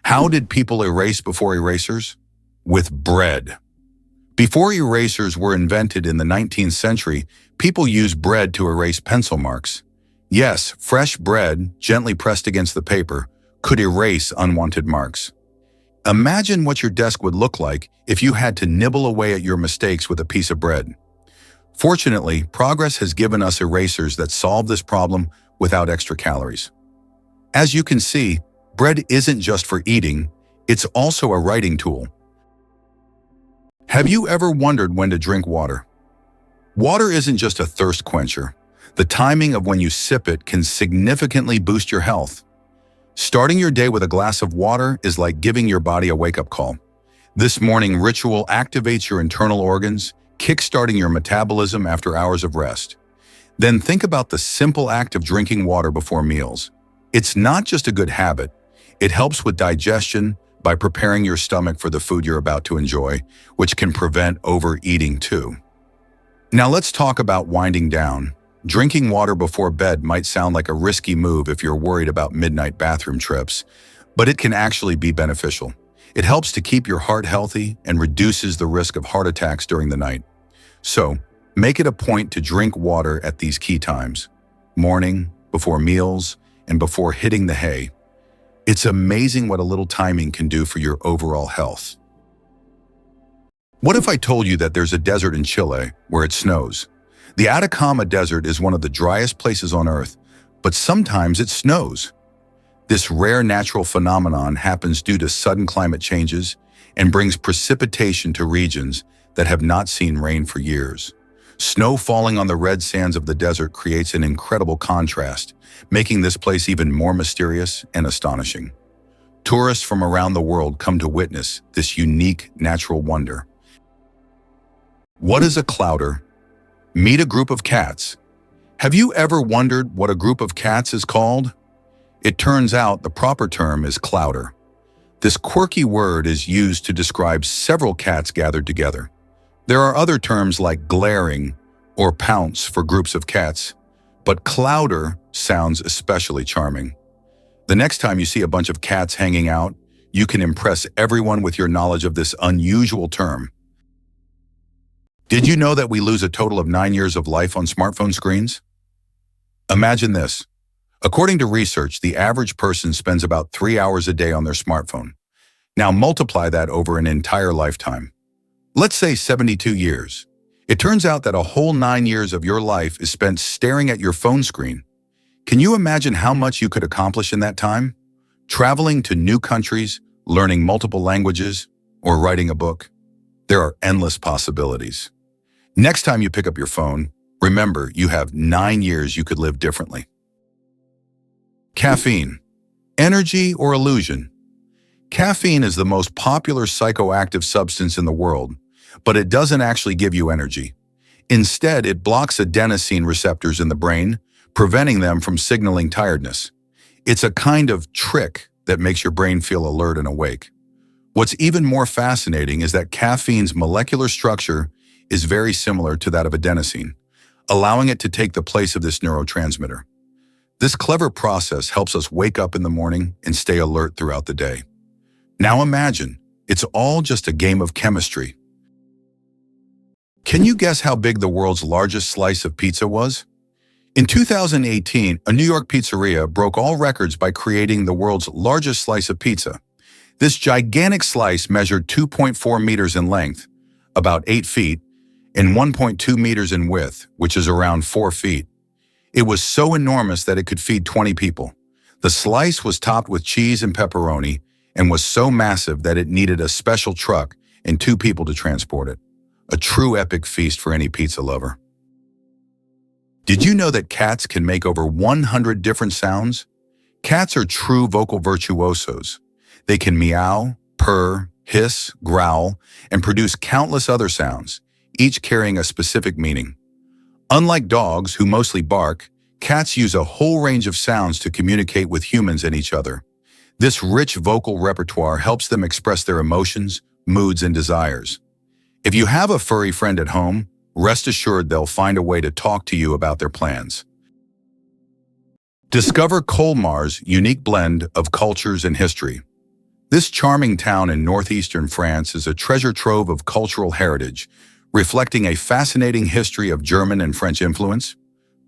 How did people erase before erasers? With bread. Before erasers were invented in the 19th century, people used bread to erase pencil marks. Yes, fresh bread, gently pressed against the paper, could erase unwanted marks. Imagine what your desk would look like if you had to nibble away at your mistakes with a piece of bread. Fortunately, progress has given us erasers that solve this problem without extra calories. As you can see, bread isn't just for eating, it's also a writing tool. Have you ever wondered when to drink water? Water isn't just a thirst quencher. The timing of when you sip it can significantly boost your health. Starting your day with a glass of water is like giving your body a wake-up call. This morning ritual activates your internal organs, kickstarting your metabolism after hours of rest. Then think about the simple act of drinking water before meals. It's not just a good habit. It helps with digestion by preparing your stomach for the food you're about to enjoy, which can prevent overeating too. Now let's talk about winding down. Drinking water before bed might sound like a risky move if you're worried about midnight bathroom trips, but it can actually be beneficial. It helps to keep your heart healthy and reduces the risk of heart attacks during the night. So, make it a point to drink water at these key times: morning, before meals, and before hitting the hay. It's amazing what a little timing can do for your overall health. What if I told you that there's a desert in Chile where it snows? The Atacama Desert is one of the driest places on Earth, but sometimes it snows. This rare natural phenomenon happens due to sudden climate changes and brings precipitation to regions that have not seen rain for years. Snow falling on the red sands of the desert creates an incredible contrast, making this place even more mysterious and astonishing. Tourists from around the world come to witness this unique natural wonder. What is a clouder? Meet a group of cats. Have you ever wondered what a group of cats is called? It turns out the proper term is clouder. This quirky word is used to describe several cats gathered together. There are other terms like glaring or pounce for groups of cats, but clouder sounds especially charming. The next time you see a bunch of cats hanging out, you can impress everyone with your knowledge of this unusual term. Did you know that we lose a total of 9 years of life on smartphone screens? Imagine this. According to research, the average person spends about 3 hours a day on their smartphone. Now multiply that over an entire lifetime. Let's say 72 years. It turns out that a whole 9 years of your life is spent staring at your phone screen. Can you imagine how much you could accomplish in that time? Traveling to new countries, learning multiple languages, or writing a book? There are endless possibilities. Next time you pick up your phone, remember you have 9 years you could live differently. Caffeine. Energy or illusion? Caffeine is the most popular psychoactive substance in the world, but it doesn't actually give you energy. Instead, it blocks adenosine receptors in the brain, preventing them from signaling tiredness. It's a kind of trick that makes your brain feel alert and awake. What's even more fascinating is that caffeine's molecular structure is very similar to that of adenosine, allowing it to take the place of this neurotransmitter. This clever process helps us wake up in the morning and stay alert throughout the day. Now imagine, it's all just a game of chemistry. Can you guess how big the world's largest slice of pizza was? In 2018, a New York pizzeria broke all records by creating the world's largest slice of pizza. This gigantic slice measured 2.4 meters in length, about 8 feet, and 1.2 meters in width, which is around 4 feet. It was so enormous that it could feed 20 people. The slice was topped with cheese and pepperoni and was so massive that it needed a special truck and 2 people to transport it. A true epic feast for any pizza lover. Did you know that cats can make over 100 different sounds? Cats are true vocal virtuosos. They can meow, purr, hiss, growl, and produce countless other sounds, each carrying a specific meaning. Unlike dogs, who mostly bark, cats use a whole range of sounds to communicate with humans and each other. This rich vocal repertoire helps them express their emotions, moods, and desires. If you have a furry friend at home, rest assured they'll find a way to talk to you about their plans. Discover Colmar's unique blend of cultures and history. This charming town in northeastern France is a treasure trove of cultural heritage, reflecting a fascinating history of German and French influence.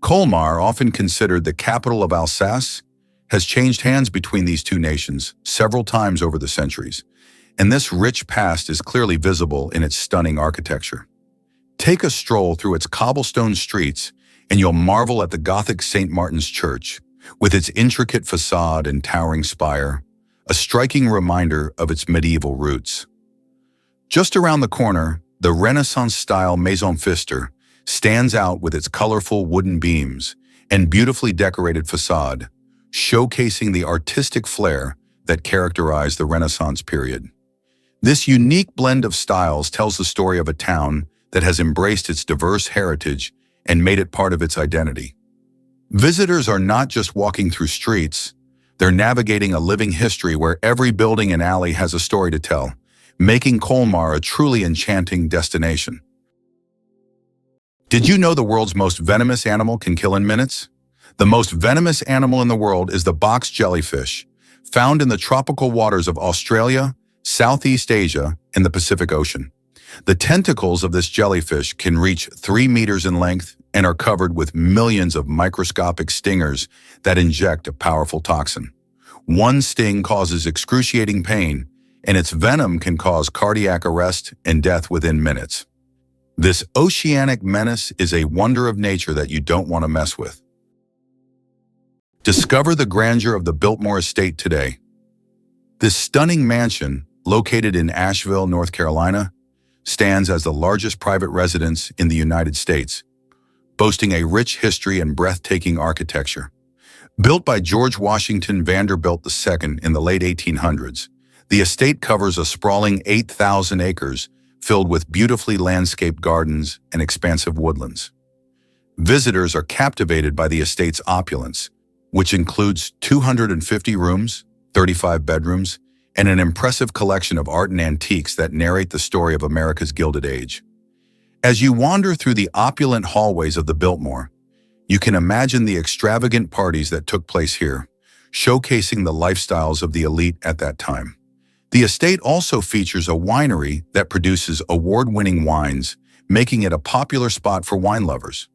Colmar, often considered the capital of Alsace, has changed hands between these two nations several times over the centuries, and this rich past is clearly visible in its stunning architecture. Take a stroll through its cobblestone streets and you'll marvel at the Gothic St. Martin's Church, with its intricate facade and towering spire, a striking reminder of its medieval roots. Just around the corner, the Renaissance-style Maison Pfister stands out with its colorful wooden beams and beautifully decorated facade, showcasing the artistic flair that characterized the Renaissance period. This unique blend of styles tells the story of a town that has embraced its diverse heritage and made it part of its identity. Visitors are not just walking through streets, they're navigating a living history where every building and alley has a story to tell, making Colmar a truly enchanting destination. Did you know the world's most venomous animal can kill in minutes? The most venomous animal in the world is the box jellyfish, found in the tropical waters of Australia, Southeast Asia, and the Pacific Ocean. The tentacles of this jellyfish can reach 3 meters in length and are covered with millions of microscopic stingers that inject a powerful toxin. One sting causes excruciating pain, and its venom can cause cardiac arrest and death within minutes. This oceanic menace is a wonder of nature that you don't want to mess with. Discover the grandeur of the Biltmore Estate today. This stunning mansion, located in Asheville, North Carolina, stands as the largest private residence in the United States, boasting a rich history and breathtaking architecture. Built by George Washington Vanderbilt II in the late 1800s, the estate covers a sprawling 8,000 acres filled with beautifully landscaped gardens and expansive woodlands. Visitors are captivated by the estate's opulence, which includes 250 rooms, 35 bedrooms, and an impressive collection of art and antiques that narrate the story of America's Gilded Age. As you wander through the opulent hallways of the Biltmore, you can imagine the extravagant parties that took place here, showcasing the lifestyles of the elite at that time. The estate also features a winery that produces award-winning wines, making it a popular spot for wine lovers.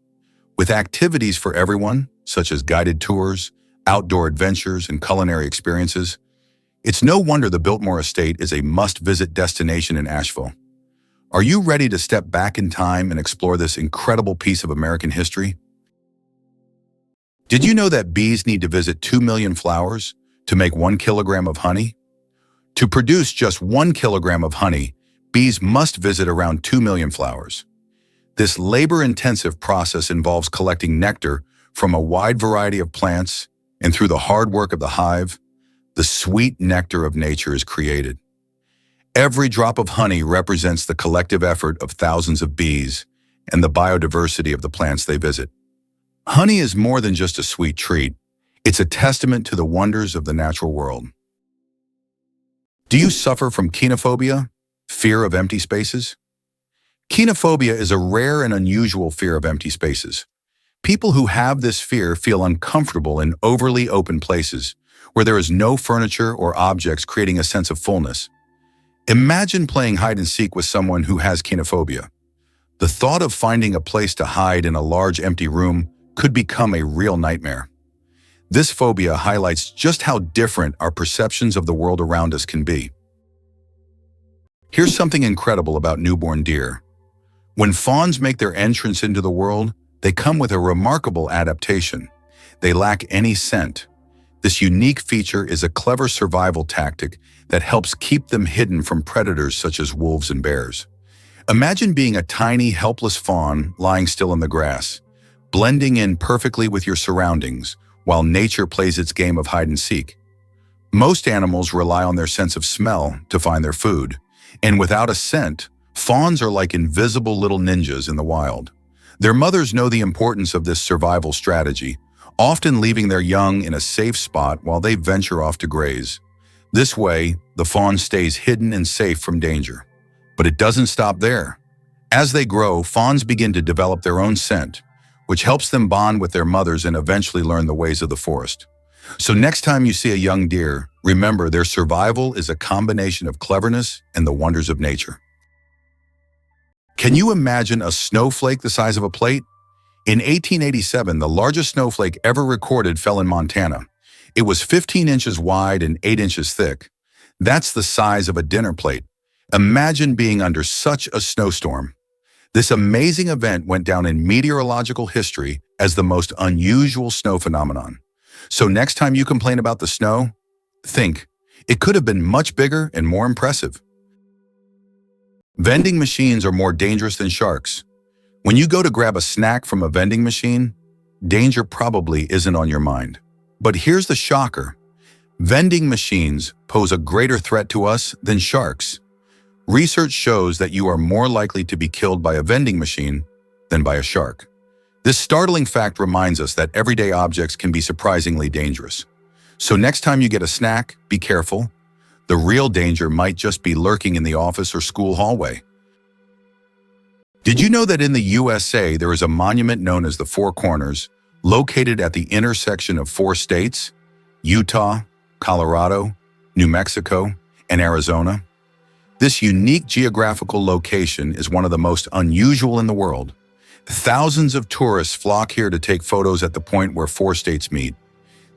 With activities for everyone, such as guided tours, outdoor adventures, and culinary experiences, it's no wonder the Biltmore Estate is a must-visit destination in Asheville. Are you ready to step back in time and explore this incredible piece of American history? Did you know that bees need to visit 2 million flowers to make 1 kilogram of honey? To produce just 1 kilogram of honey, bees must visit around 2 million flowers. This labor-intensive process involves collecting nectar from a wide variety of plants, and through the hard work of the hive, the sweet nectar of nature is created. Every drop of honey represents the collective effort of thousands of bees and the biodiversity of the plants they visit. Honey is more than just a sweet treat. It's a testament to the wonders of the natural world. Do you suffer from kenophobia, fear of empty spaces? Kenophobia is a rare and unusual fear of empty spaces. People who have this fear feel uncomfortable in overly open places, where there is no furniture or objects, creating a sense of fullness. Imagine playing hide and seek with someone who has kenophobia. The thought of finding a place to hide in a large empty room could become a real nightmare. This phobia highlights just how different our perceptions of the world around us can be. Here's something incredible about newborn deer. When fawns make their entrance into the world, they come with a remarkable adaptation. They lack any scent. This unique feature is a clever survival tactic that helps keep them hidden from predators such as wolves and bears. Imagine being a tiny, helpless fawn lying still in the grass, blending in perfectly with your surroundings while nature plays its game of hide and seek. Most animals rely on their sense of smell to find their food, and without a scent, fawns are like invisible little ninjas in the wild. Their mothers know the importance of this survival strategy, often leaving their young in a safe spot while they venture off to graze. This way, the fawn stays hidden and safe from danger. But it doesn't stop there. As they grow, fawns begin to develop their own scent, which helps them bond with their mothers and eventually learn the ways of the forest. So next time you see a young deer, remember their survival is a combination of cleverness and the wonders of nature. Can you imagine a snowflake the size of a plate? In 1887, the largest snowflake ever recorded fell in Montana. It was 15 inches wide and 8 inches thick. That's the size of a dinner plate. Imagine being under such a snowstorm. This amazing event went down in meteorological history as the most unusual snow phenomenon. So next time you complain about the snow, think, it could have been much bigger and more impressive. Vending machines are more dangerous than sharks. When you go to grab a snack from a vending machine, danger probably isn't on your mind. But here's the shocker. Vending machines pose a greater threat to us than sharks. Research shows that you are more likely to be killed by a vending machine than by a shark. This startling fact reminds us that everyday objects can be surprisingly dangerous. So next time you get a snack, be careful. The real danger might just be lurking in the office or school hallway. Did you know that in the USA there is a monument known as the Four Corners, located at the intersection of 4 states, Utah, Colorado, New Mexico, and Arizona? This unique geographical location is one of the most unusual in the world. Thousands of tourists flock here to take photos at the point where 4 states meet.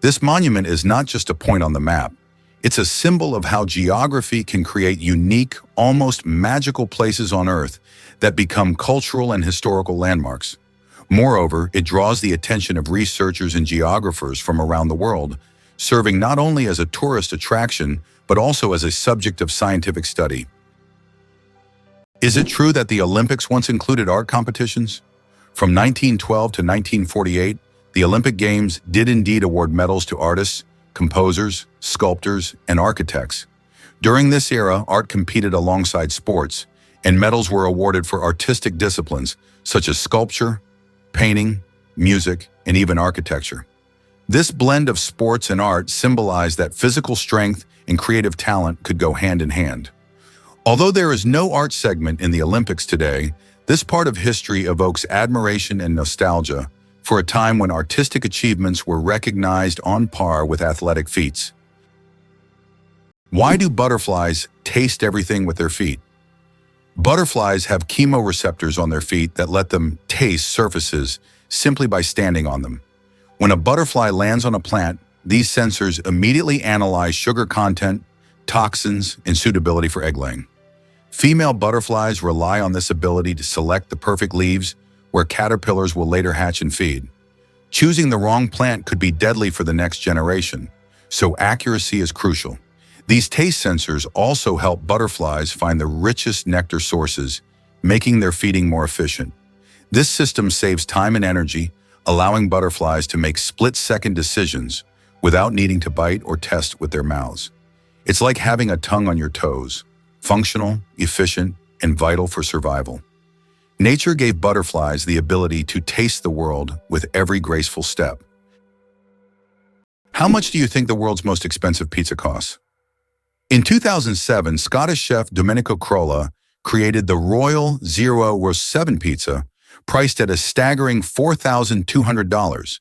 This monument is not just a point on the map. It's a symbol of how geography can create unique, almost magical places on Earth that become cultural and historical landmarks. Moreover, it draws the attention of researchers and geographers from around the world, serving not only as a tourist attraction, but also as a subject of scientific study. Is it true that the Olympics once included art competitions? From 1912 to 1948, the Olympic Games did indeed award medals to artists, composers, sculptors, and architects. During this era, art competed alongside sports, and medals were awarded for artistic disciplines such as sculpture, painting, music, and even architecture. This blend of sports and art symbolized that physical strength and creative talent could go hand in hand. Although there is no art segment in the Olympics today, this part of history evokes admiration and nostalgia for a time when artistic achievements were recognized on par with athletic feats. Why do butterflies taste everything with their feet? Butterflies have chemoreceptors on their feet that let them taste surfaces simply by standing on them. When a butterfly lands on a plant, these sensors immediately analyze sugar content, toxins, and suitability for egg laying. Female butterflies rely on this ability to select the perfect leaves where caterpillars will later hatch and feed. Choosing the wrong plant could be deadly for the next generation, so accuracy is crucial. These taste sensors also help butterflies find the richest nectar sources, making their feeding more efficient. This system saves time and energy, allowing butterflies to make split-second decisions without needing to bite or test with their mouths. It's like having a tongue on your toes, functional, efficient, and vital for survival. Nature gave butterflies the ability to taste the world with every graceful step. How much do you think the world's most expensive pizza costs? In 2007, Scottish chef Domenico Crolla created the Royal Zero Roast 7 pizza, priced at a staggering $4,200.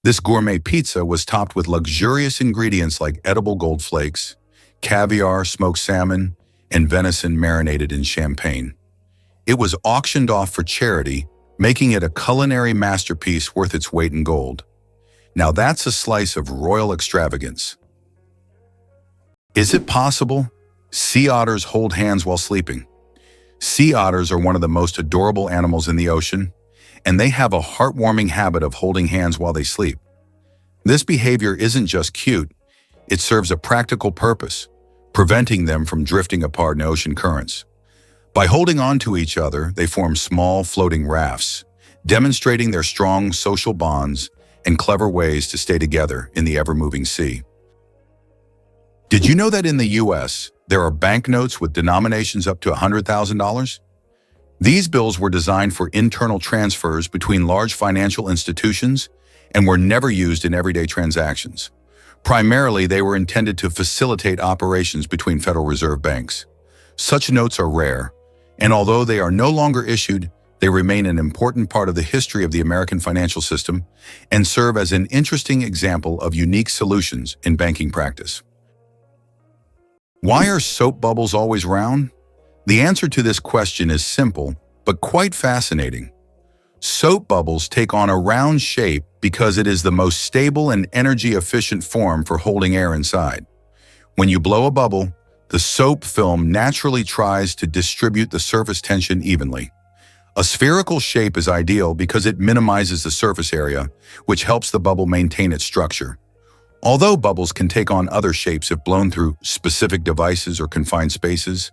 This gourmet pizza was topped with luxurious ingredients like edible gold flakes, caviar, smoked salmon, and venison marinated in champagne. It was auctioned off for charity, making it a culinary masterpiece worth its weight in gold. Now that's a slice of royal extravagance. Is it possible? Sea otters hold hands while sleeping. Sea otters are one of the most adorable animals in the ocean, and they have a heartwarming habit of holding hands while they sleep. This behavior isn't just cute, it serves a practical purpose, preventing them from drifting apart in ocean currents. By holding on to each other, they form small floating rafts, demonstrating their strong social bonds and clever ways to stay together in the ever-moving sea. Did you know that in the US, there are banknotes with denominations up to $100,000? These bills were designed for internal transfers between large financial institutions and were never used in everyday transactions. Primarily, they were intended to facilitate operations between Federal Reserve banks. Such notes are rare, and although they are no longer issued, They remain an important part of the history of the American financial system and serve as an interesting example of unique solutions in banking practice. Why are soap bubbles always round? The answer to this question is simple, but quite fascinating. Soap bubbles take on a round shape because it is the most stable and energy-efficient form for holding air inside. When you blow a bubble, the soap film naturally tries to distribute the surface tension evenly. A spherical shape is ideal because it minimizes the surface area, which helps the bubble maintain its structure. Although bubbles can take on other shapes if blown through specific devices or confined spaces,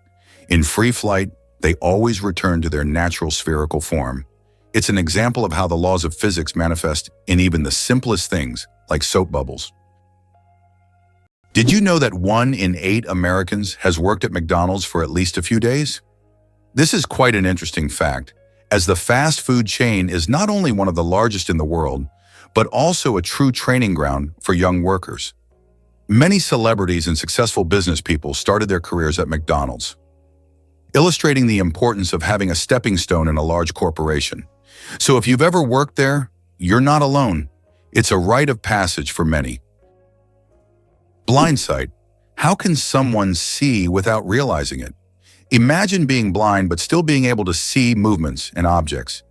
in free flight, they always return to their natural spherical form. It's an example of how the laws of physics manifest in even the simplest things, like soap bubbles. Did you know that 1 in 8 Americans has worked at McDonald's for at least a few days? This is quite an interesting fact, as the fast food chain is not only one of the largest in the world, but also a true training ground for young workers. Many celebrities and successful business people started their careers at McDonald's, illustrating the importance of having a stepping stone in a large corporation. So if you've ever worked there, you're not alone. It's a rite of passage for many. Blind sight. How can someone see without realizing it? Imagine being blind but still being able to see movements and objects.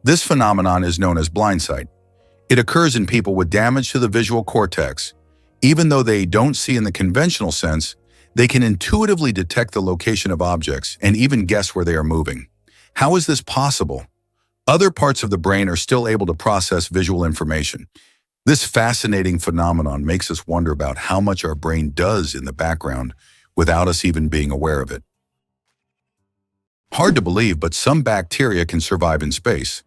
This phenomenon is known as blind sight. It occurs in people with damage to the visual cortex. Even though they don't see in the conventional sense, they can intuitively detect the location of objects and even guess where they are moving. How is this possible? Other parts of the brain are still able to process visual information. This fascinating phenomenon makes us wonder about how much our brain does in the background without us even being aware of it. Hard to believe, but some bacteria can survive in space.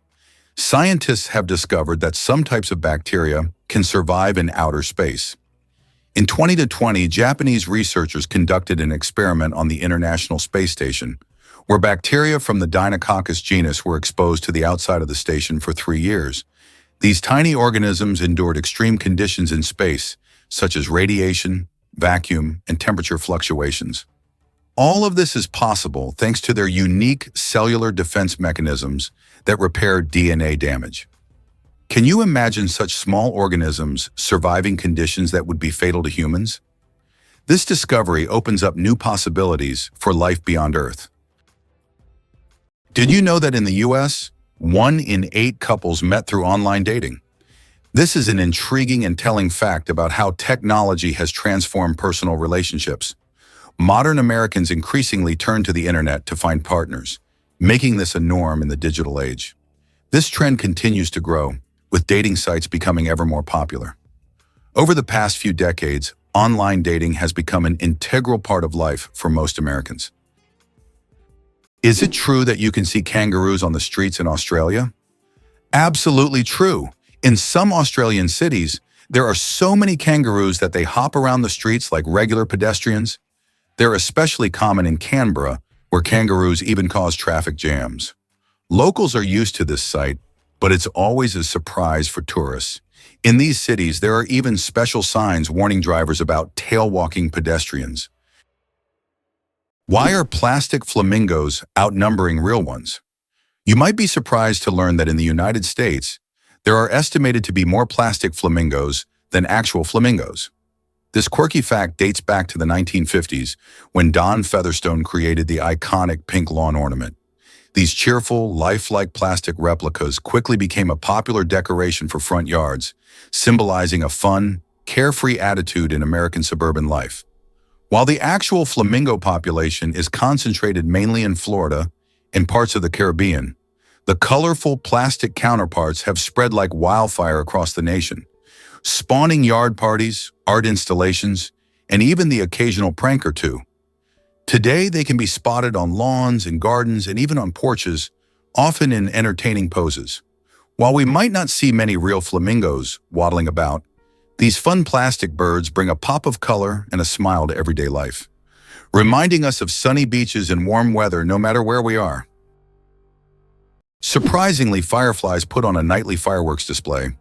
Scientists have discovered that some types of bacteria can survive in outer space. In 2020, Japanese researchers conducted an experiment on the International Space Station, where bacteria from the Deinococcus genus were exposed to the outside of the station for 3 years. These tiny organisms endured extreme conditions in space, such as radiation, vacuum, and temperature fluctuations. All of this is possible thanks to their unique cellular defense mechanisms that repair DNA damage. Can you imagine such small organisms surviving conditions that would be fatal to humans? This discovery opens up new possibilities for life beyond Earth. Did you know that in the US, 1 in 8 couples met through online dating? This is an intriguing and telling fact about how technology has transformed personal relationships. Modern Americans increasingly turn to the internet to find partners, making this a norm in the digital age. This trend continues to grow, with dating sites becoming ever more popular. Over the past few decades, online dating has become an integral part of life for most Americans. Is it true that you can see kangaroos on the streets in Australia? Absolutely true. In some Australian cities, there are so many kangaroos that they hop around the streets like regular pedestrians. They're especially common in Canberra, where kangaroos even cause traffic jams. Locals are used to this sight, but it's always a surprise for tourists. In these cities, there are even special signs warning drivers about tail-walking pedestrians. Why are plastic flamingos outnumbering real ones? You might be surprised to learn that in the United States, there are estimated to be more plastic flamingos than actual flamingos. This quirky fact dates back to the 1950s, when Don Featherstone created the iconic pink lawn ornament. These cheerful, lifelike plastic replicas quickly became a popular decoration for front yards, symbolizing a fun, carefree attitude in American suburban life. While the actual flamingo population is concentrated mainly in Florida and parts of the Caribbean, the colorful plastic counterparts have spread like wildfire across the nation, spawning yard parties, art installations, and even the occasional prank or two. Today, they can be spotted on lawns and gardens and even on porches, often in entertaining poses. While we might not see many real flamingos waddling about, these fun plastic birds bring a pop of color and a smile to everyday life, reminding us of sunny beaches and warm weather no matter where we are. Surprisingly, fireflies put on a nightly fireworks display.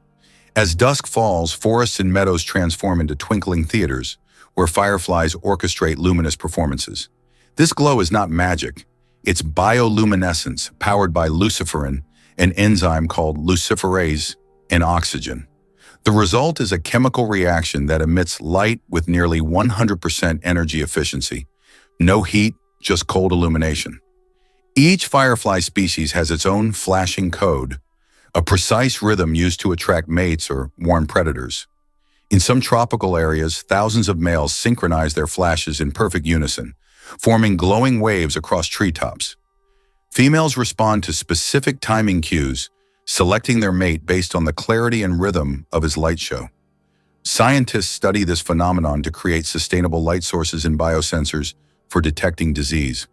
As dusk falls, forests and meadows transform into twinkling theaters, where fireflies orchestrate luminous performances. This glow is not magic. It's bioluminescence, powered by luciferin, an enzyme called luciferase, and oxygen. The result is a chemical reaction that emits light with nearly 100% energy efficiency. No heat, just cold illumination. Each firefly species has its own flashing code, a precise rhythm used to attract mates or warn predators. In some tropical areas, thousands of males synchronize their flashes in perfect unison, forming glowing waves across treetops. Females respond to specific timing cues, selecting their mate based on the clarity and rhythm of his light show. Scientists study this phenomenon to create sustainable light sources and biosensors for detecting disease.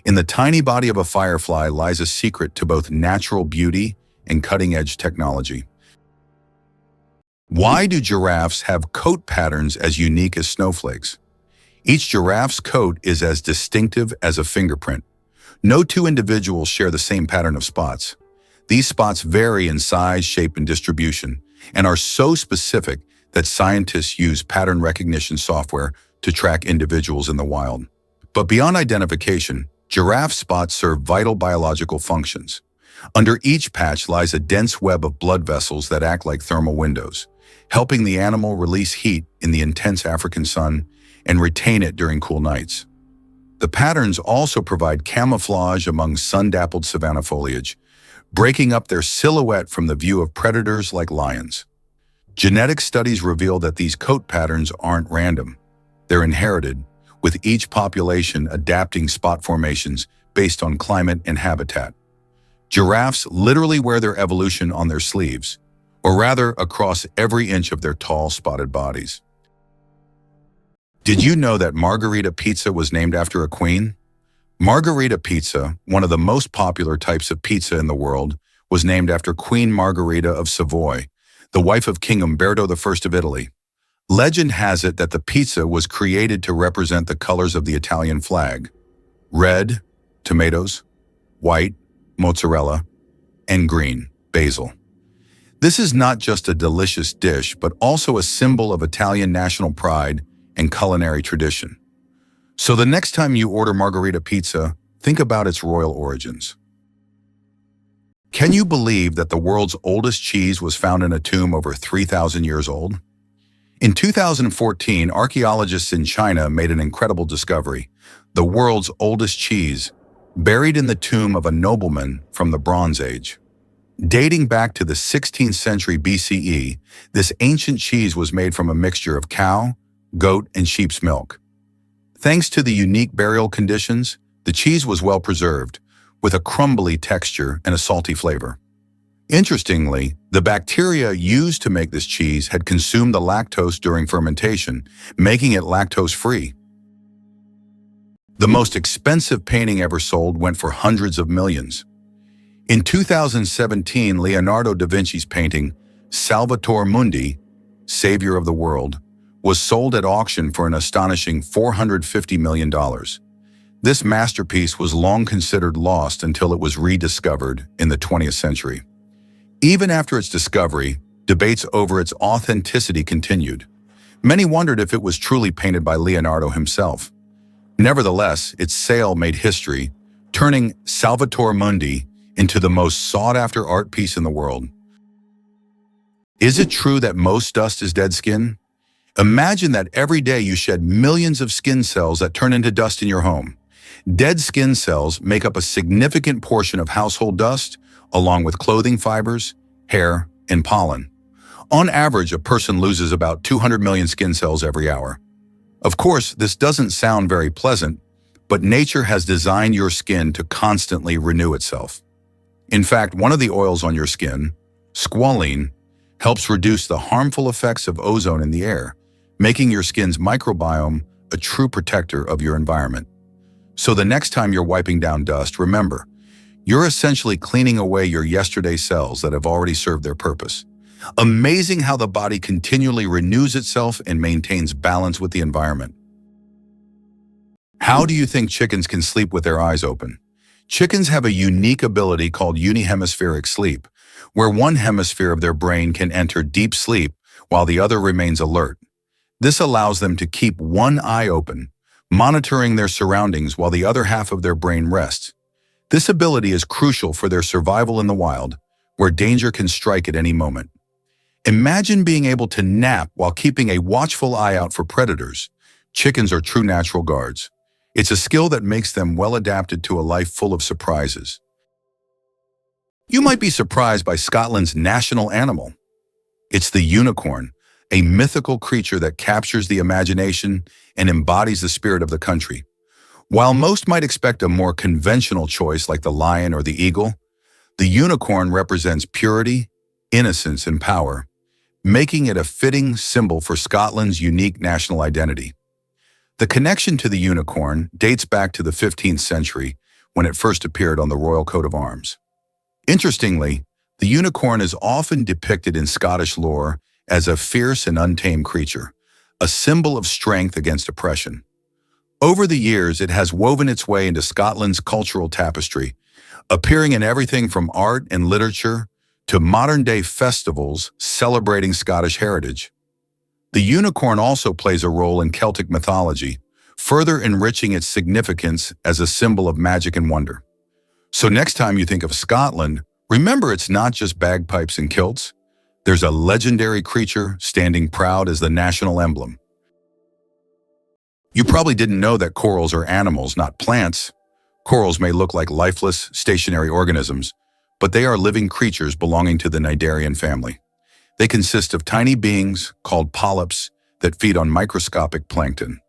In the tiny body of a firefly lies a secret to both natural beauty and cutting-edge technology. Why do giraffes have coat patterns as unique as snowflakes? Each giraffe's coat is as distinctive as a fingerprint. No two individuals share the same pattern of spots. These spots vary in size, shape, and distribution, and are so specific that scientists use pattern recognition software to track individuals in the wild. But beyond identification, giraffe spots serve vital biological functions. Under each patch lies a dense web of blood vessels that act like thermal windows, helping the animal release heat in the intense African sun and retain it during cool nights. The patterns also provide camouflage among sun-dappled savanna foliage, breaking up their silhouette from the view of predators like lions. Genetic studies reveal that these coat patterns aren't random. They're inherited, with each population adapting spot formations based on climate and habitat. Giraffes literally wear their evolution on their sleeves, or rather across every inch of their tall, spotted bodies. Did you know that margarita pizza was named after a queen? Margarita pizza, one of the most popular types of pizza in the world, was named after Queen Margherita of Savoy, the wife of King Umberto I of Italy. Legend has it that the pizza was created to represent the colors of the Italian flag: red, tomatoes; white, mozzarella; and green, basil. This is not just a delicious dish, but also a symbol of Italian national pride and culinary tradition. So the next time you order margarita pizza, think about its royal origins. Can you believe that the world's oldest cheese was found in a tomb over 3,000 years old? In 2014, archaeologists in China made an incredible discovery: the world's oldest cheese, buried in the tomb of a nobleman from the Bronze Age. Dating back to the 16th century BCE, this ancient cheese was made from a mixture of cow, goat, and sheep's milk. Thanks to the unique burial conditions, the cheese was well preserved, with a crumbly texture and a salty flavor. Interestingly, the bacteria used to make this cheese had consumed the lactose during fermentation, making it lactose-free. The most expensive painting ever sold went for hundreds of millions. In 2017, Leonardo da Vinci's painting, Salvator Mundi, Savior of the World, was sold at auction for an astonishing $450 million. This masterpiece was long considered lost until it was rediscovered in the 20th century. Even after its discovery, debates over its authenticity continued. Many wondered if it was truly painted by Leonardo himself. Nevertheless, its sale made history, turning Salvator Mundi into the most sought-after art piece in the world. Is it true that most dust is dead skin? Imagine that every day you shed millions of skin cells that turn into dust in your home. Dead skin cells make up a significant portion of household dust, along with clothing fibers, hair, and pollen. On average, a person loses about 200 million skin cells every hour. Of course, this doesn't sound very pleasant, but nature has designed your skin to constantly renew itself. In fact, one of the oils on your skin, squalene, helps reduce the harmful effects of ozone in the air, making your skin's microbiome a true protector of your environment. So the next time you're wiping down dust, remember, you're essentially cleaning away your yesterday cells that have already served their purpose. Amazing how the body continually renews itself and maintains balance with the environment. How do you think chickens can sleep with their eyes open? Chickens have a unique ability called unihemispheric sleep, where one hemisphere of their brain can enter deep sleep while the other remains alert. This allows them to keep one eye open, monitoring their surroundings while the other half of their brain rests. This ability is crucial for their survival in the wild, where danger can strike at any moment. Imagine being able to nap while keeping a watchful eye out for predators. Chickens are true natural guards. It's a skill that makes them well adapted to a life full of surprises. You might be surprised by Scotland's national animal. It's the unicorn, a mythical creature that captures the imagination and embodies the spirit of the country. While most might expect a more conventional choice like the lion or the eagle, the unicorn represents purity, innocence, and power, making it a fitting symbol for Scotland's unique national identity. The connection to the unicorn dates back to the 15th century when it first appeared on the royal coat of arms. Interestingly, the unicorn is often depicted in Scottish lore as a fierce and untamed creature, a symbol of strength against oppression. Over the years, it has woven its way into Scotland's cultural tapestry, appearing in everything from art and literature to modern-day festivals celebrating Scottish heritage. The unicorn also plays a role in Celtic mythology, further enriching its significance as a symbol of magic and wonder. So next time you think of Scotland, remember it's not just bagpipes and kilts. There's a legendary creature standing proud as the national emblem. You probably didn't know that corals are animals, not plants. Corals may look like lifeless, stationary organisms, but they are living creatures belonging to the cnidarian family. They consist of tiny beings called polyps that feed on microscopic plankton.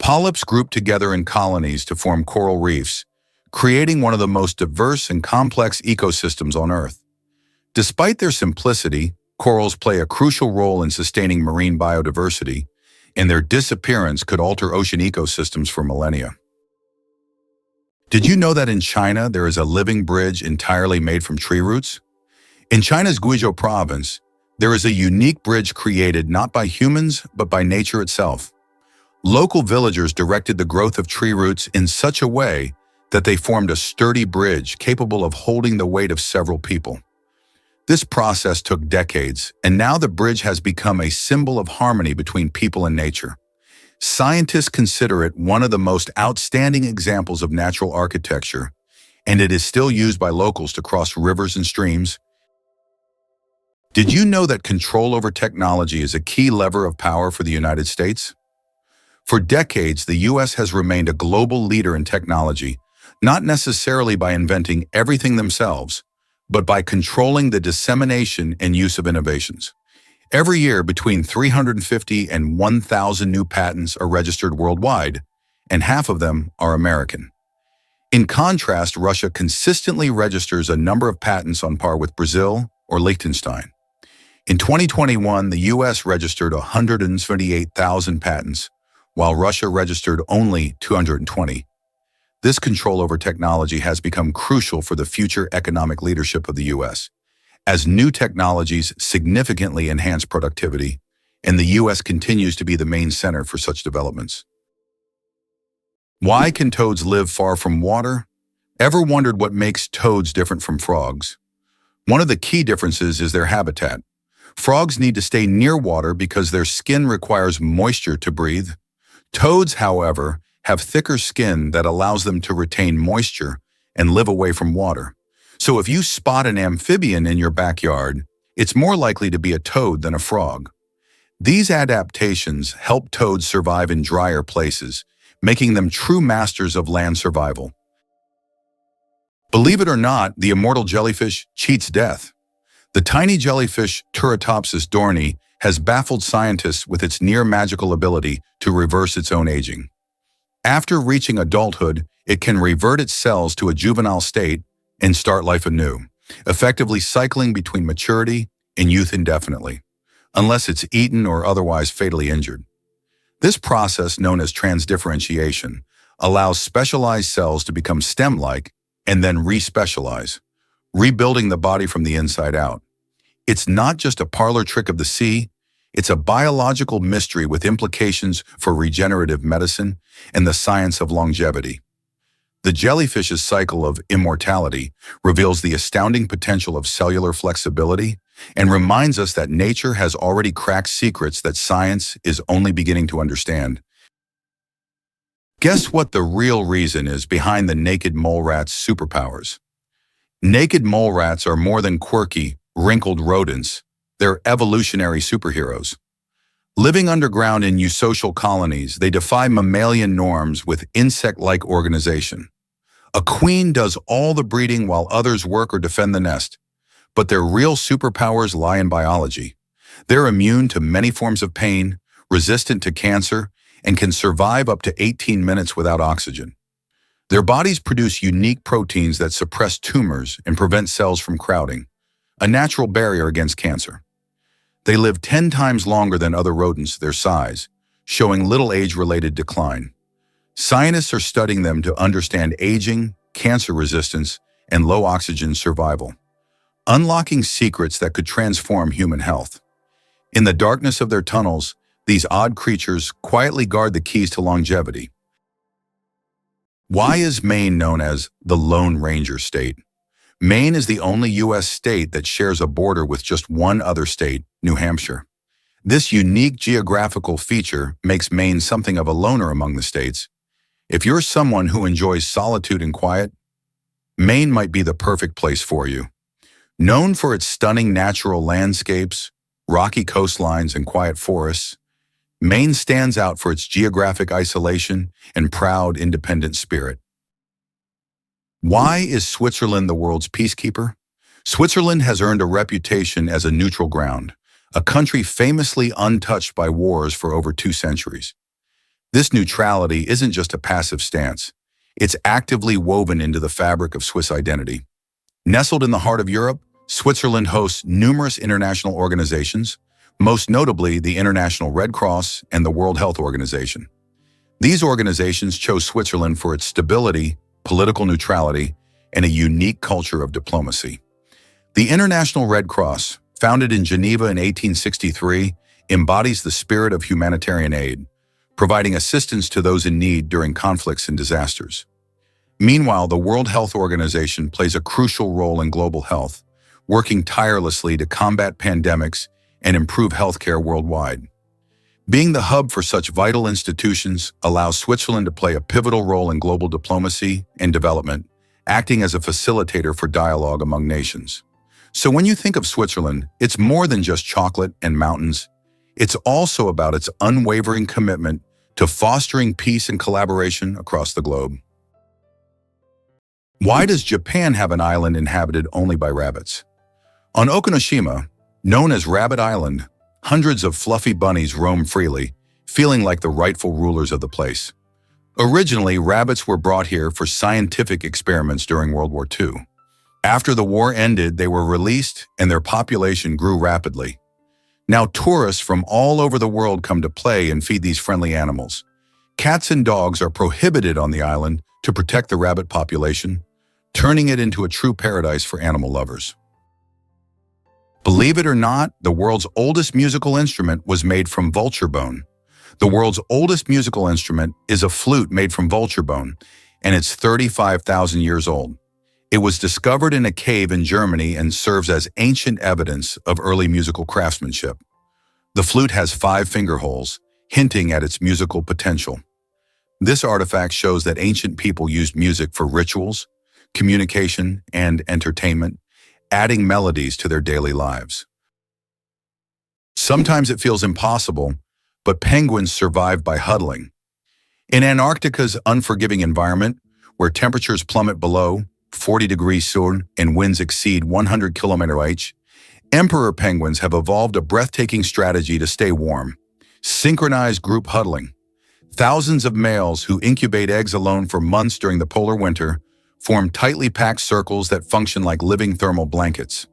Polyps group together in colonies to form coral reefs, creating one of the most diverse and complex ecosystems on Earth. Despite their simplicity, corals play a crucial role in sustaining marine biodiversity, and their disappearance could alter ocean ecosystems for millennia. Did you know that in China there is a living bridge entirely made from tree roots? In China's Guizhou province, there is a unique bridge created not by humans but by nature itself. Local villagers directed the growth of tree roots in such a way that they formed a sturdy bridge capable of holding the weight of several people. This process took decades, and now the bridge has become a symbol of harmony between people and nature. Scientists consider it one of the most outstanding examples of natural architecture, and it is still used by locals to cross rivers and streams. Did you know that control over technology is a key lever of power for the United States? For decades, the U.S. has remained a global leader in technology, not necessarily by inventing everything themselves, but by controlling the dissemination and use of innovations. Every year, between 350 and 1,000 new patents are registered worldwide, and half of them are American. In contrast, Russia consistently registers a number of patents on par with Brazil or Liechtenstein. In 2021, the U.S. registered 178,000 patents, while Russia registered only 220. This control over technology has become crucial for the future economic leadership of the U.S., as new technologies significantly enhance productivity, and the U.S. continues to be the main center for such developments. Why can toads live far from water? Ever wondered what makes toads different from frogs? One of the key differences is their habitat. Frogs need to stay near water because their skin requires moisture to breathe. Toads, however, have thicker skin that allows them to retain moisture and live away from water. So if you spot an amphibian in your backyard, it's more likely to be a toad than a frog. These adaptations help toads survive in drier places, making them true masters of land survival. Believe it or not, the immortal jellyfish cheats death. The tiny jellyfish Turritopsis dohrnii has baffled scientists with its near-magical ability to reverse its own aging. After reaching adulthood, it can revert its cells to a juvenile state and start life anew, effectively cycling between maturity and youth indefinitely, unless it's eaten or otherwise fatally injured. This process, known as transdifferentiation, allows specialized cells to become stem-like and then respecialize, rebuilding the body from the inside out. It's not just a parlor trick of the sea, it's a biological mystery with implications for regenerative medicine and the science of longevity. The jellyfish's cycle of immortality reveals the astounding potential of cellular flexibility and reminds us that nature has already cracked secrets that science is only beginning to understand. Guess what the real reason is behind the naked mole rat's superpowers? Naked mole rats are more than quirky, wrinkled rodents. They're evolutionary superheroes. Living underground in eusocial colonies, they defy mammalian norms with insect-like organization. A queen does all the breeding while others work or defend the nest. But their real superpowers lie in biology. They're immune to many forms of pain, resistant to cancer, and can survive up to 18 minutes without oxygen. Their bodies produce unique proteins that suppress tumors and prevent cells from crowding, a natural barrier against cancer. They live 10 times longer than other rodents their size, showing little age-related decline. Scientists are studying them to understand aging, cancer resistance, and low oxygen survival, unlocking secrets that could transform human health. In the darkness of their tunnels, these odd creatures quietly guard the keys to longevity. Why is Maine known as the Lone Ranger State? Maine is the only U.S. state that shares a border with just one other state, New Hampshire. This unique geographical feature makes Maine something of a loner among the states. If you're someone who enjoys solitude and quiet, Maine might be the perfect place for you. Known for its stunning natural landscapes, rocky coastlines, and quiet forests, Maine stands out for its geographic isolation and proud, independent spirit. Why is Switzerland the world's peacekeeper? Switzerland has earned a reputation as a neutral ground, a country famously untouched by wars for over 2 centuries. This neutrality isn't just a passive stance. It's actively woven into the fabric of Swiss identity. Nestled in the heart of Europe, Switzerland hosts numerous international organizations, most notably the International Red Cross and the World Health Organization. These organizations chose Switzerland for its stability, political neutrality, and a unique culture of diplomacy. The International Red Cross, founded in Geneva in 1863, embodies the spirit of humanitarian aid, providing assistance to those in need during conflicts and disasters. Meanwhile, the World Health Organization plays a crucial role in global health, working tirelessly to combat pandemics and improve healthcare worldwide. Being the hub for such vital institutions allows Switzerland to play a pivotal role in global diplomacy and development, acting as a facilitator for dialogue among nations. So when you think of Switzerland, it's more than just chocolate and mountains. It's also about its unwavering commitment to fostering peace and collaboration across the globe. Why does Japan have an island inhabited only by rabbits? On Okinoshima, known as Rabbit Island, hundreds of fluffy bunnies roam freely, feeling like the rightful rulers of the place. Originally, rabbits were brought here for scientific experiments during World War II. After the war ended, they were released and their population grew rapidly. Now tourists from all over the world come to play and feed these friendly animals. Cats and dogs are prohibited on the island to protect the rabbit population, turning it into a true paradise for animal lovers. Believe it or not, the world's oldest musical instrument was made from vulture bone. The world's oldest musical instrument is a flute made from vulture bone, and it's 35,000 years old. It was discovered in a cave in Germany and serves as ancient evidence of early musical craftsmanship. The flute has 5 finger holes, hinting at its musical potential. This artifact shows that ancient people used music for rituals, communication, and entertainment, adding melodies to their daily lives. Sometimes it feels impossible, but penguins survive by huddling. In Antarctica's unforgiving environment, where temperatures plummet below 40 degrees Celsius and winds exceed 100 km/h, emperor penguins have evolved a breathtaking strategy to stay warm: synchronized group huddling. Thousands of males who incubate eggs alone for months during the polar winter form tightly packed circles that function like living thermal blankets.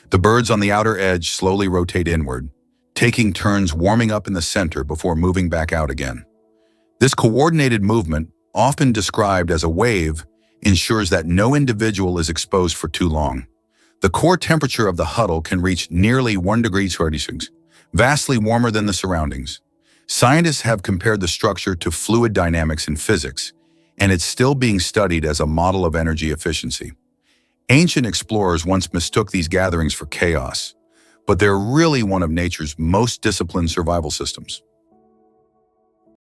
The birds on the outer edge slowly rotate inward, taking turns warming up in the center before moving back out again. This coordinated movement, often described as a wave, ensures that no individual is exposed for too long. The core temperature of the huddle can reach nearly 1 degree Celsius, vastly warmer than the surroundings. Scientists have compared the structure to fluid dynamics in physics, and it's still being studied as a model of energy efficiency. Ancient explorers once mistook these gatherings for chaos, but they're really one of nature's most disciplined survival systems.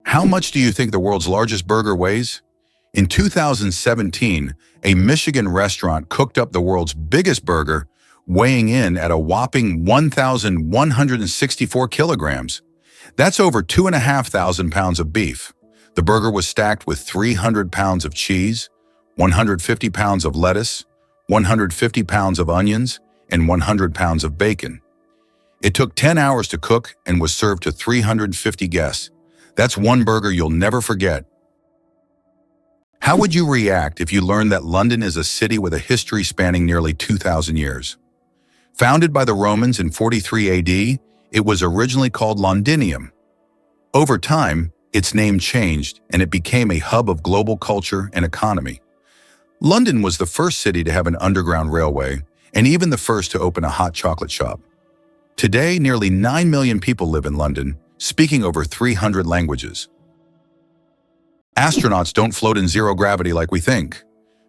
How much do you think the world's largest burger weighs? In 2017, a Michigan restaurant cooked up the world's biggest burger, weighing in at a whopping 1,164 kilograms. That's over 2,500 pounds of beef. The burger was stacked with 300 pounds of cheese, 150 pounds of lettuce, 150 pounds of onions, and 100 pounds of bacon. It took 10 hours to cook and was served to 350 guests. That's one burger you'll never forget. How would you react if you learned that London is a city with a history spanning nearly 2,000 years? Founded by the Romans in 43 AD, it was originally called Londinium. Over time, its name changed and it became a hub of global culture and economy. London was the first city to have an underground railway and even the first to open a hot chocolate shop. Today, nearly 9 million people live in London, speaking over 300 languages. Astronauts don't float in zero gravity like we think.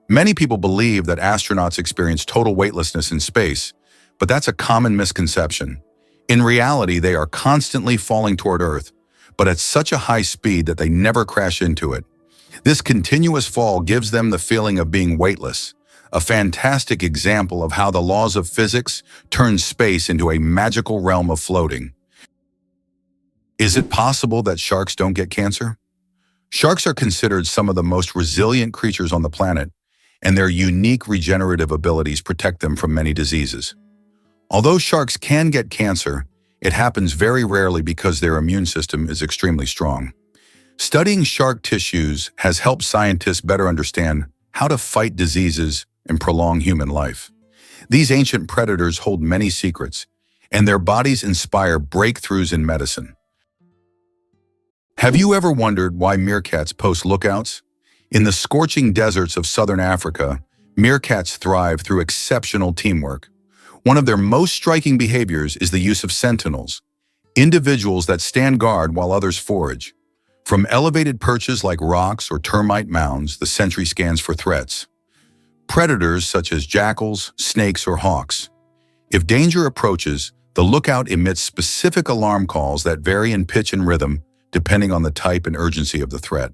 Many people believe that astronauts experience total weightlessness in space, but that's a common misconception. In reality, they are constantly falling toward Earth, but at such a high speed that they never crash into it. This continuous fall gives them the feeling of being weightless, a fantastic example of how the laws of physics turn space into a magical realm of floating. Is it possible that sharks don't get cancer? Sharks are considered some of the most resilient creatures on the planet, and their unique regenerative abilities protect them from many diseases. Although sharks can get cancer, it happens very rarely because their immune system is extremely strong. Studying shark tissues has helped scientists better understand how to fight diseases and prolong human life. These ancient predators hold many secrets, and their bodies inspire breakthroughs in medicine. Have you ever wondered why meerkats post lookouts? In the scorching deserts of southern Africa, meerkats thrive through exceptional teamwork. One of their most striking behaviors is the use of sentinels, individuals that stand guard while others forage. From elevated perches like rocks or termite mounds, the sentry scans for threats. Predators such as jackals, snakes, or hawks. If danger approaches, the lookout emits specific alarm calls that vary in pitch and rhythm depending on the type and urgency of the threat.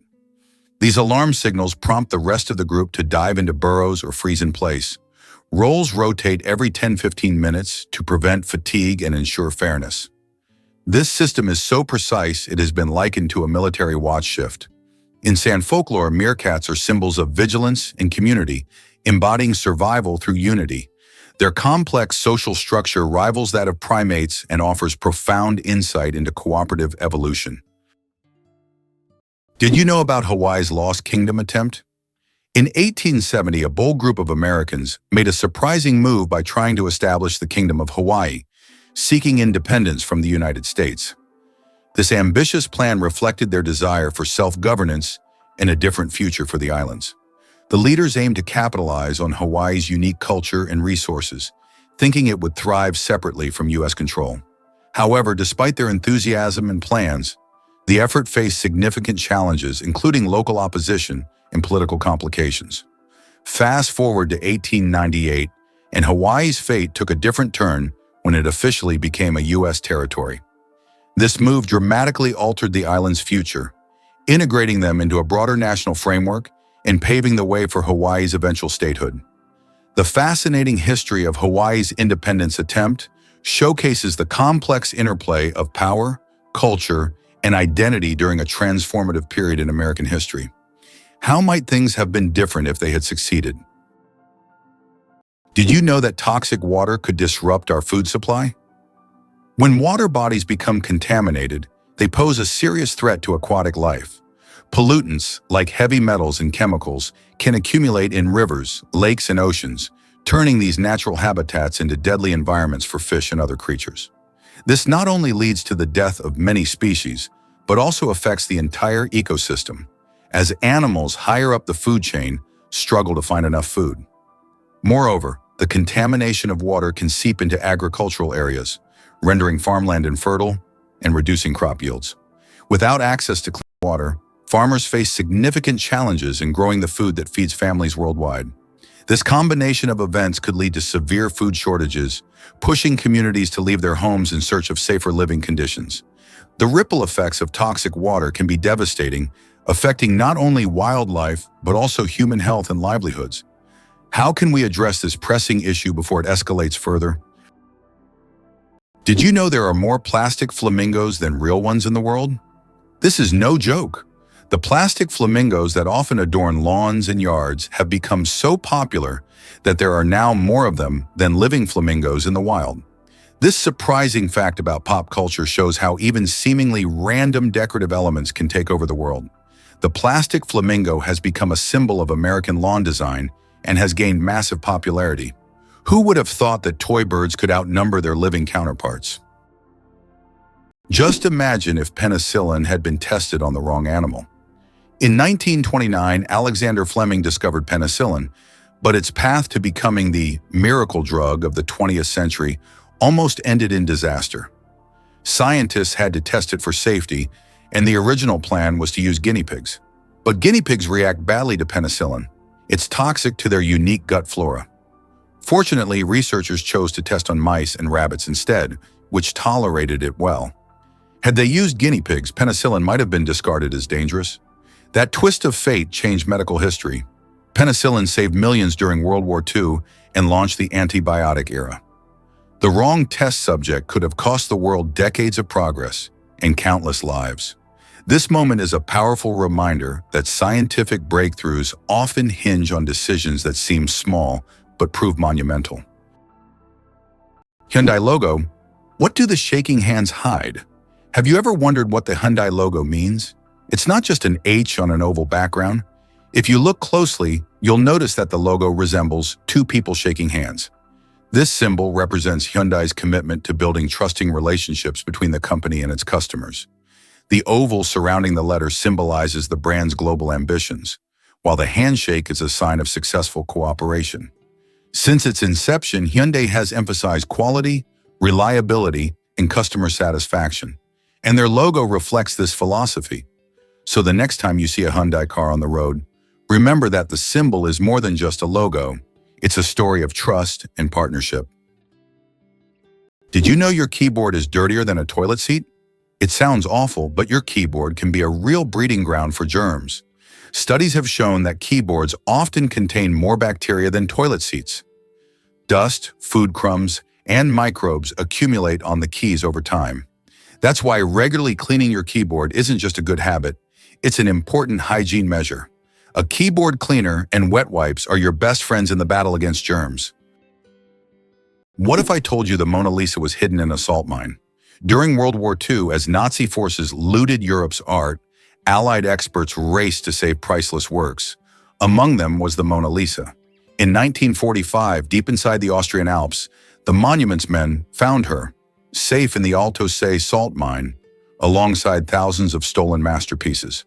These alarm signals prompt the rest of the group to dive into burrows or freeze in place. Roles rotate every 10-15 minutes to prevent fatigue and ensure fairness. This system is so precise it has been likened to a military watch shift. In San folklore, meerkats are symbols of vigilance and community, embodying survival through unity. Their complex social structure rivals that of primates and offers profound insight into cooperative evolution. Did you know about Hawaii's Lost Kingdom attempt? In 1870, a bold group of Americans made a surprising move by trying to establish the Kingdom of Hawaii, seeking independence from the United States. This ambitious plan reflected their desire for self-governance and a different future for the islands. The leaders aimed to capitalize on Hawaii's unique culture and resources, thinking it would thrive separately from U.S. control. However, despite their enthusiasm and plans, the effort faced significant challenges, including local opposition and political complications. Fast forward to 1898, and Hawaii's fate took a different turn when it officially became a U.S. territory. This move dramatically altered the island's future, integrating them into a broader national framework and paving the way for Hawaii's eventual statehood. The fascinating history of Hawaii's independence attempt showcases the complex interplay of power, culture, and identity during a transformative period in American history. How might things have been different if they had succeeded? Did you know that toxic water could disrupt our food supply? When water bodies become contaminated, they pose a serious threat to aquatic life. Pollutants, like heavy metals and chemicals, can accumulate in rivers, lakes, and oceans, turning these natural habitats into deadly environments for fish and other creatures. This not only leads to the death of many species, but also affects the entire ecosystem, as animals higher up the food chain struggle to find enough food. Moreover, the contamination of water can seep into agricultural areas, rendering farmland infertile and reducing crop yields. Without access to clean water, farmers face significant challenges in growing the food that feeds families worldwide. This combination of events could lead to severe food shortages, pushing communities to leave their homes in search of safer living conditions. The ripple effects of toxic water can be devastating, affecting not only wildlife, but also human health and livelihoods. How can we address this pressing issue before it escalates further? Did you know there are more plastic flamingos than real ones in the world? This is no joke. The plastic flamingos that often adorn lawns and yards have become so popular that there are now more of them than living flamingos in the wild. This surprising fact about pop culture shows how even seemingly random decorative elements can take over the world. The plastic flamingo has become a symbol of American lawn design and has gained massive popularity. Who would have thought that toy birds could outnumber their living counterparts? Just imagine if penicillin had been tested on the wrong animal. In 1929, Alexander Fleming discovered penicillin, but its path to becoming the miracle drug of the 20th century almost ended in disaster. Scientists had to test it for safety, and the original plan was to use guinea pigs. But guinea pigs react badly to penicillin. It's toxic to their unique gut flora. Fortunately, researchers chose to test on mice and rabbits instead, which tolerated it well. Had they used guinea pigs, penicillin might have been discarded as dangerous. That twist of fate changed medical history. Penicillin saved millions during World War II and launched the antibiotic era. The wrong test subject could have cost the world decades of progress and countless lives. This moment is a powerful reminder that scientific breakthroughs often hinge on decisions that seem small but prove monumental. Hyundai logo. What do the shaking hands hide? Have you ever wondered what the Hyundai logo means? It's not just an H on an oval background. If you look closely, you'll notice that the logo resembles two people shaking hands. This symbol represents Hyundai's commitment to building trusting relationships between the company and its customers. The oval surrounding the letter symbolizes the brand's global ambitions, while the handshake is a sign of successful cooperation. Since its inception, Hyundai has emphasized quality, reliability, and customer satisfaction, and their logo reflects this philosophy. So the next time you see a Hyundai car on the road, remember that the symbol is more than just a logo. It's a story of trust and partnership. Did you know your keyboard is dirtier than a toilet seat? It sounds awful, but your keyboard can be a real breeding ground for germs. Studies have shown that keyboards often contain more bacteria than toilet seats. Dust, food crumbs, and microbes accumulate on the keys over time. That's why regularly cleaning your keyboard isn't just a good habit, it's an important hygiene measure. A keyboard cleaner and wet wipes are your best friends in the battle against germs. What if I told you the Mona Lisa was hidden in a salt mine? During World War II, as Nazi forces looted Europe's art, Allied experts raced to save priceless works. Among them was the Mona Lisa. In 1945, deep inside the Austrian Alps, the monuments men found her, safe in the Alto Se salt mine, alongside thousands of stolen masterpieces.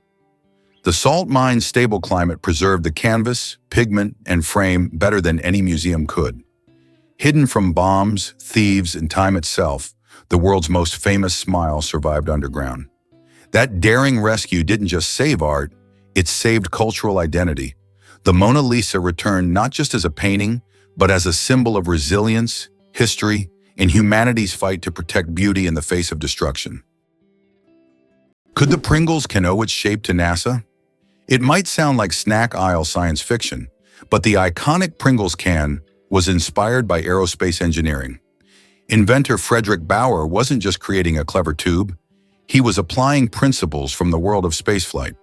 The salt mine's stable climate preserved the canvas, pigment, and frame better than any museum could. Hidden from bombs, thieves, and time itself, the world's most famous smile survived underground. That daring rescue didn't just save art, it saved cultural identity. The Mona Lisa returned not just as a painting, but as a symbol of resilience, history, and humanity's fight to protect beauty in the face of destruction. Could the Pringles can owe its shape to NASA? It might sound like snack aisle science fiction, but the iconic Pringles can was inspired by aerospace engineering. Inventor Frederick Bauer wasn't just creating a clever tube, he was applying principles from the world of spaceflight.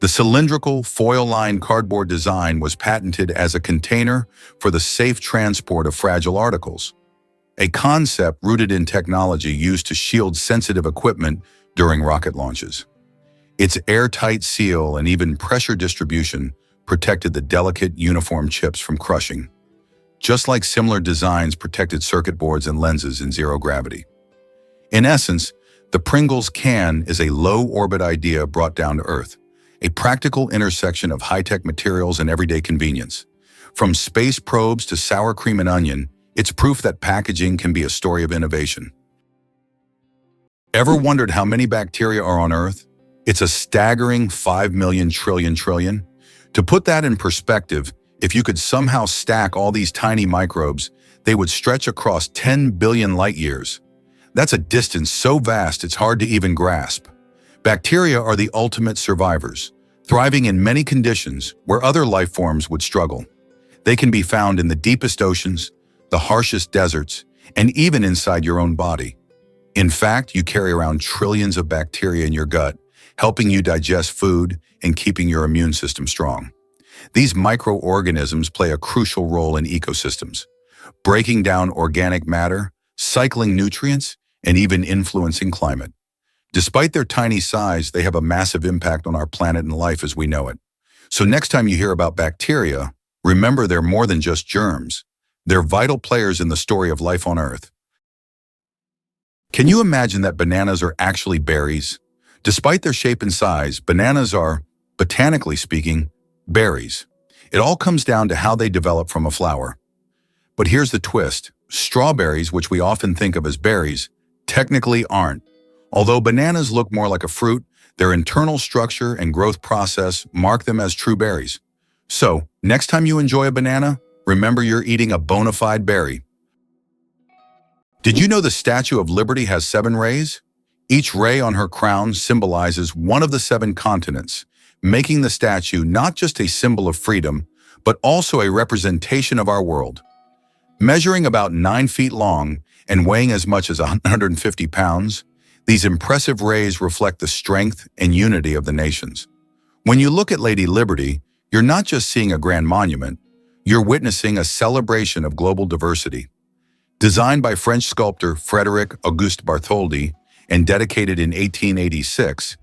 The cylindrical, foil-lined cardboard design was patented as a container for the safe transport of fragile articles, a concept rooted in technology used to shield sensitive equipment during rocket launches. Its airtight seal and even pressure distribution protected the delicate, uniform chips from crushing, just like similar designs protected circuit boards and lenses in zero gravity. In essence, the Pringles can is a low-orbit idea brought down to Earth, a practical intersection of high-tech materials and everyday convenience. From space probes to sour cream and onion, it's proof that packaging can be a story of innovation. Ever wondered how many bacteria are on Earth? It's a staggering 5 million trillion. To put that in perspective, If you could somehow stack all these tiny microbes, they would stretch across 10 billion light years. That's a distance so vast it's hard to even grasp. Bacteria are the ultimate survivors, thriving in many conditions where other life forms would struggle. They can be found in the deepest oceans, the harshest deserts, and even inside your own body. In fact, you carry around trillions of bacteria in your gut, helping you digest food and keeping your immune system strong. These microorganisms play a crucial role in ecosystems, breaking down organic matter, cycling nutrients, and even influencing climate. Despite their tiny size, they have a massive impact on our planet and life as we know it. So next time you hear about bacteria, remember they're more than just germs. They're vital players in the story of life on Earth. Can you imagine that bananas are actually berries? Despite their shape and size, bananas are, botanically speaking, berries. It all comes down to how they develop from a flower. But here's the twist. Strawberries, which we often think of as berries, technically aren't. Although bananas look more like a fruit, their internal structure and growth process mark them as true berries. So, next time you enjoy a banana, remember you're eating a bona fide berry. Did you know the Statue of Liberty has 7 rays? Each ray on her crown symbolizes one of the 7 continents, making the statue not just a symbol of freedom, but also a representation of our world. Measuring about 9 feet long and weighing as much as 150 pounds, these impressive rays reflect the strength and unity of the nations. When you look at Lady Liberty, you're not just seeing a grand monument, you're witnessing a celebration of global diversity. Designed by French sculptor Frédéric Auguste Bartholdi and dedicated in 1886,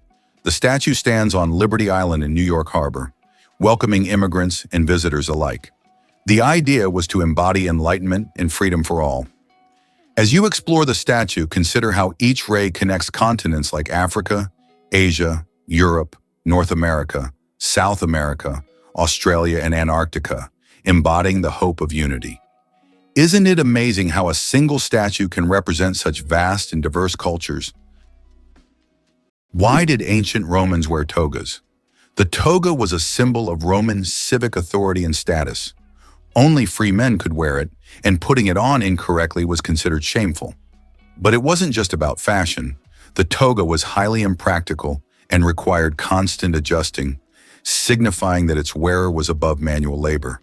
the statue stands on Liberty Island in New York Harbor, welcoming immigrants and visitors alike. The idea was to embody enlightenment and freedom for all. As you explore the statue, consider how each ray connects continents like Africa, Asia, Europe, North America, South America, Australia, and Antarctica, embodying the hope of unity. Isn't it amazing how a single statue can represent such vast and diverse cultures? Why did ancient Romans wear togas? The toga was a symbol of Roman civic authority and status. Only free men could wear it, and putting it on incorrectly was considered shameful. But it wasn't just about fashion. The toga was highly impractical and required constant adjusting, signifying that its wearer was above manual labor.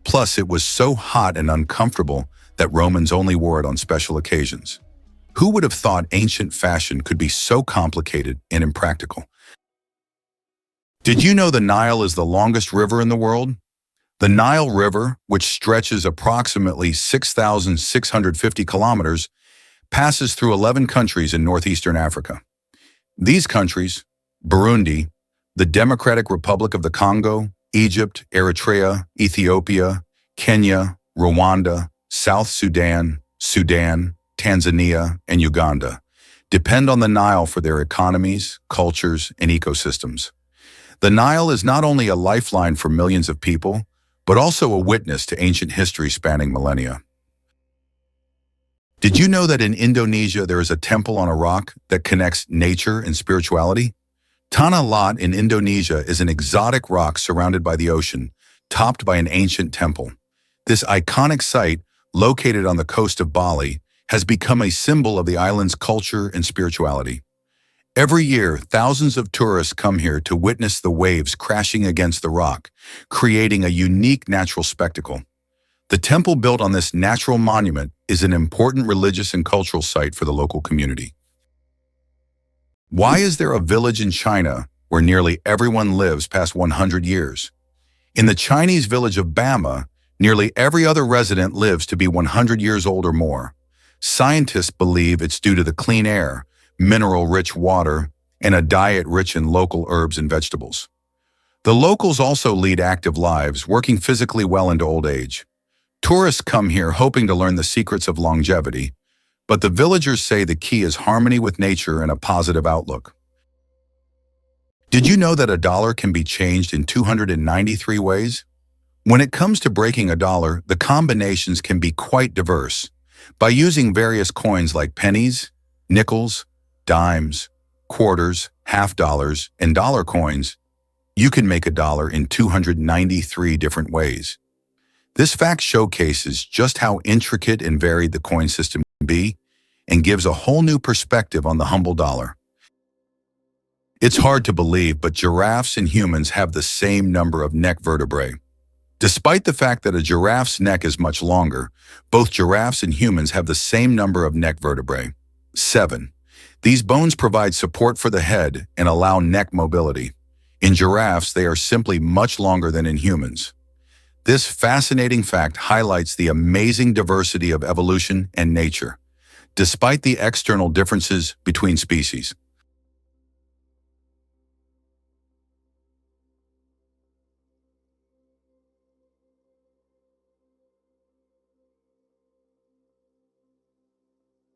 Plus, it was so hot and uncomfortable that Romans only wore it on special occasions. Who would have thought ancient fashion could be so complicated and impractical? Did you know the Nile is the longest river in the world? The Nile River, which stretches approximately 6,650 kilometers, passes through 11 countries in northeastern Africa. These countries, Burundi, the Democratic Republic of the Congo, Egypt, Eritrea, Ethiopia, Kenya, Rwanda, South Sudan, Tanzania, and Uganda, depend on the Nile for their economies, cultures, and ecosystems. The Nile is not only a lifeline for millions of people, but also a witness to ancient history spanning millennia. Did you know that in Indonesia there is a temple on a rock that connects nature and spirituality? Tanah Lot in Indonesia is an exotic rock surrounded by the ocean, topped by an ancient temple. This iconic site, located on the coast of Bali, has become a symbol of the island's culture and spirituality. Every year, thousands of tourists come here to witness the waves crashing against the rock, creating a unique natural spectacle. The temple built on this natural monument is an important religious and cultural site for the local community. Why is there a village in China where nearly everyone lives past 100 years? In the Chinese village of Bama, nearly every other resident lives to be 100 years old or more. Scientists believe it's due to the clean air, mineral-rich water, and a diet rich in local herbs and vegetables. The locals also lead active lives, working physically well into old age. Tourists come here hoping to learn the secrets of longevity, but the villagers say the key is harmony with nature and a positive outlook. Did you know that a dollar can be changed in 293 ways? When it comes to breaking a dollar, the combinations can be quite diverse. By using various coins like pennies, nickels, dimes, quarters, half dollars, and dollar coins, You can make a dollar in 293 different ways. This fact showcases just how intricate and varied the coin system can be and gives a whole new perspective on the humble dollar. It's hard to believe, but giraffes and humans have the same number of neck vertebrae. Despite the fact that a giraffe's neck is much longer, both giraffes and humans have the same number of neck vertebrae. 7. These bones provide support for the head and allow neck mobility. In giraffes, they are simply much longer than in humans. This fascinating fact highlights the amazing diversity of evolution and nature, despite the external differences between species.